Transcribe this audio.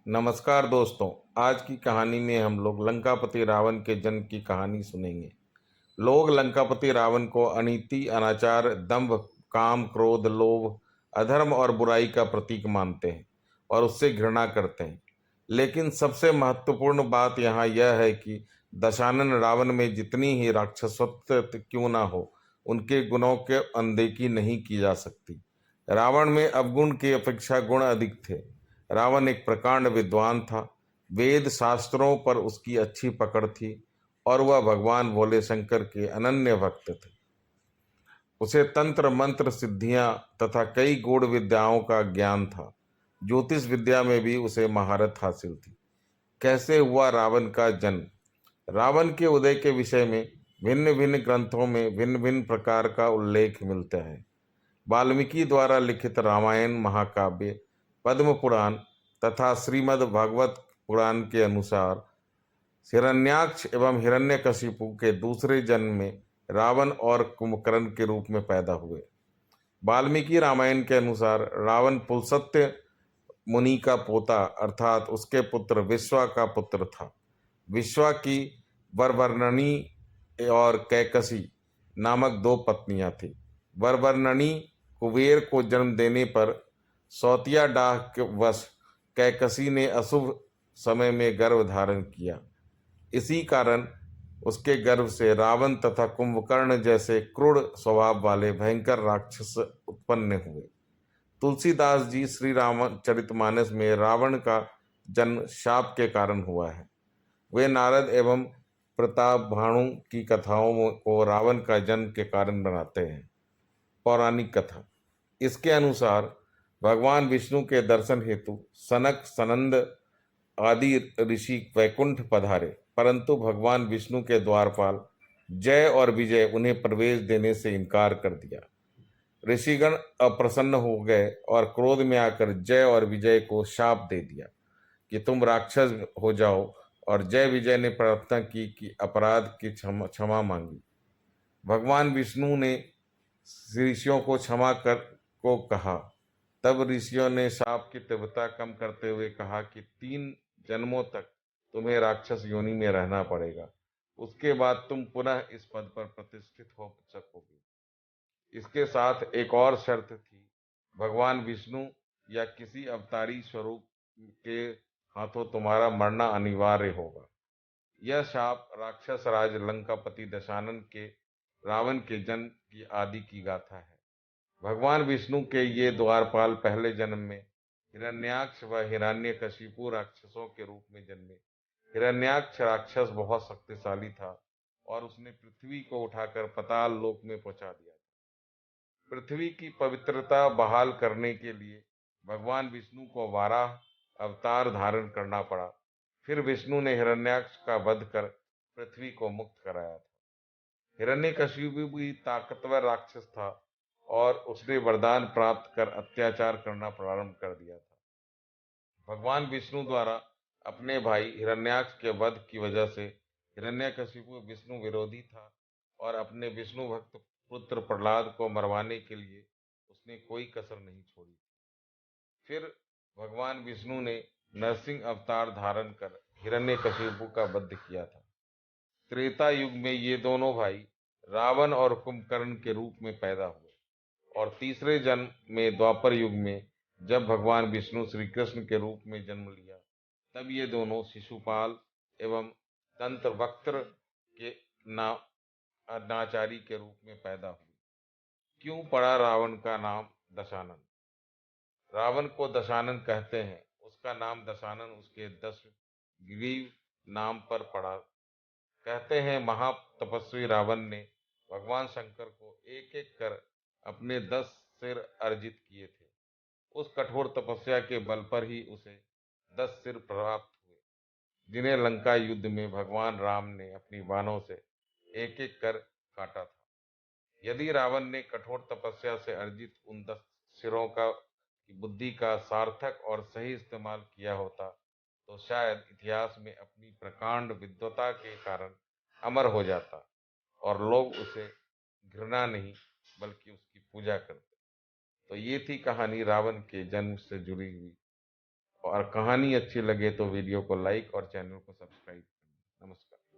नमस्कार दोस्तों। आज की कहानी में हम लोग लंकापति रावण के जन्म की कहानी सुनेंगे। लोग लंकापति रावण को अनीति, अनाचार, दंभ, काम, क्रोध, लोभ, अधर्म और बुराई का प्रतीक मानते हैं और उससे घृणा करते हैं। लेकिन सबसे महत्वपूर्ण बात यहाँ यह है कि दशानन रावण में जितनी ही राक्षसत्व क्यों ना हो, उनके गुणों के अनदेखी नहीं की जा सकती। रावण में अवगुण की अपेक्षा गुण अधिक थे। रावण एक प्रकांड विद्वान था। वेद शास्त्रों पर उसकी अच्छी पकड़ थी और वह भगवान भोले शंकर के अनन्य भक्त थे। उसे तंत्र मंत्र सिद्धियां तथा कई गूढ़ विद्याओं का ज्ञान था। ज्योतिष विद्या में भी उसे महारत हासिल थी। कैसे हुआ रावण का जन्म? रावण के उदय के विषय में भिन्न भिन्न ग्रंथों में भिन्न भिन्न प्रकार का उल्लेख मिलता है। वाल्मीकि द्वारा लिखित रामायण महाकाव्य, पद्म पुराण तथा श्रीमद् भागवत पुराण के अनुसार हिरण्याक्ष एवं हिरण्यकशिपु के दूसरे जन्म में रावण और कुंभकर्ण के रूप में पैदा हुए। वाल्मीकि रामायण के अनुसार रावण पुलस्त्य मुनि का पोता अर्थात उसके पुत्र विश्वा का पुत्र था। विश्वा की वरवर्णनी और कैकसी नामक दो पत्नियां थीं। वरवर्णनी कुबेर को जन्म देने पर सौतिया डाह के वश कैकसी ने अशुभ समय में गर्भ धारण किया। इसी कारण उसके गर्भ से रावण तथा कुंभकर्ण जैसे क्रूर स्वभाव वाले भयंकर राक्षस उत्पन्न हुए। तुलसीदास जी श्री रामचरितमानस में रावण का जन्म शाप के कारण हुआ है। वे नारद एवं प्रताप भानु की कथाओं को रावण का जन्म के कारण बनाते हैं। पौराणिक कथा। इसके अनुसार भगवान विष्णु के दर्शन हेतु सनक, सनंद आदि ऋषि वैकुंठ पधारे, परंतु भगवान विष्णु के द्वारपाल जय और विजय उन्हें प्रवेश देने से इनकार कर दिया। ऋषिगण अप्रसन्न हो गए और क्रोध में आकर जय और विजय को शाप दे दिया कि तुम राक्षस हो जाओ, और जय विजय ने प्रार्थना की कि अपराध की क्षमा मांगी। भगवान विष्णु ने ऋषियों को क्षमा कर को कहा। तब ऋषियों ने शाप की तीव्रता कम करते हुए कहा कि 3 जन्मों तक तुम्हें राक्षस योनि में रहना पड़ेगा, उसके बाद तुम पुनः इस पद पर प्रतिष्ठित हो सकोगे। इसके साथ एक और शर्त थी, भगवान विष्णु या किसी अवतारी स्वरूप के हाथों तुम्हारा मरना अनिवार्य होगा। यह शाप राक्षस राज लंकापति दशानन के रावण के जन्म की आदि की गाथा है। भगवान विष्णु के ये द्वारपाल पहले जन्म में हिरण्याक्ष व हिरण्यकशिपु राक्षसों के रूप में जन्मे। हिरण्याक्ष राक्षस बहुत शक्तिशाली था और उसने पृथ्वी को उठाकर पाताल लोक में पहुंचा दिया। पृथ्वी की पवित्रता बहाल करने के लिए भगवान विष्णु को वाराह अवतार धारण करना पड़ा। फिर विष्णु ने हिरण्याक्ष का वध कर पृथ्वी को मुक्त कराया था। हिरण्यकशिपु भी ताकतवर राक्षस था और उसने वरदान प्राप्त कर अत्याचार करना प्रारंभ कर दिया था। भगवान विष्णु द्वारा अपने भाई हिरण्याक्ष के वध की वजह से हिरण्यकशिपु विष्णु विरोधी था और अपने विष्णु भक्त पुत्र प्रहलाद को मरवाने के लिए उसने कोई कसर नहीं छोड़ी। फिर भगवान विष्णु ने नरसिंह अवतार धारण कर हिरण्यकशिपु का वध किया था। त्रेता युग में ये दोनों भाई रावण और कुंभकर्ण के रूप में पैदा हुए और तीसरे जन्म में द्वापर युग में जब भगवान विष्णु श्री कृष्ण के रूप में जन्म लिया, तब ये दोनों शिशुपाल एवं तंत्रवक्त्र के नाचारी के रूप में पैदा हुए। क्यों पड़ा रावण का नाम दशानन? रावण को दशानन कहते हैं। उसका नाम दशानन उसके 10 ग्रीव नाम पर पड़ा। कहते हैं महातपस्वी रावण ने भगवान शंकर को एक एक कर अपने 10 सिर अर्जित किए थे। उस कठोर तपस्या के बल पर ही उसे 10 सिर प्राप्त हुए, जिन्हें लंका युद्ध में भगवान राम ने अपनी बाणों से एक एक कर काटा था। यदि रावण ने कठोर तपस्या से अर्जित उन 10 सिरों का की बुद्धि का सार्थक और सही इस्तेमाल किया होता, तो शायद इतिहास में अपनी प्रकांड विद्वता के कारण अमर हो जाता और लोग उसे घृणा नहीं बल्कि उसकी पूजा करते। तो ये थी कहानी रावण के जन्म से जुड़ी हुई और कहानी अच्छी लगे तो वीडियो को लाइक और चैनल को सब्सक्राइब करें। नमस्कार।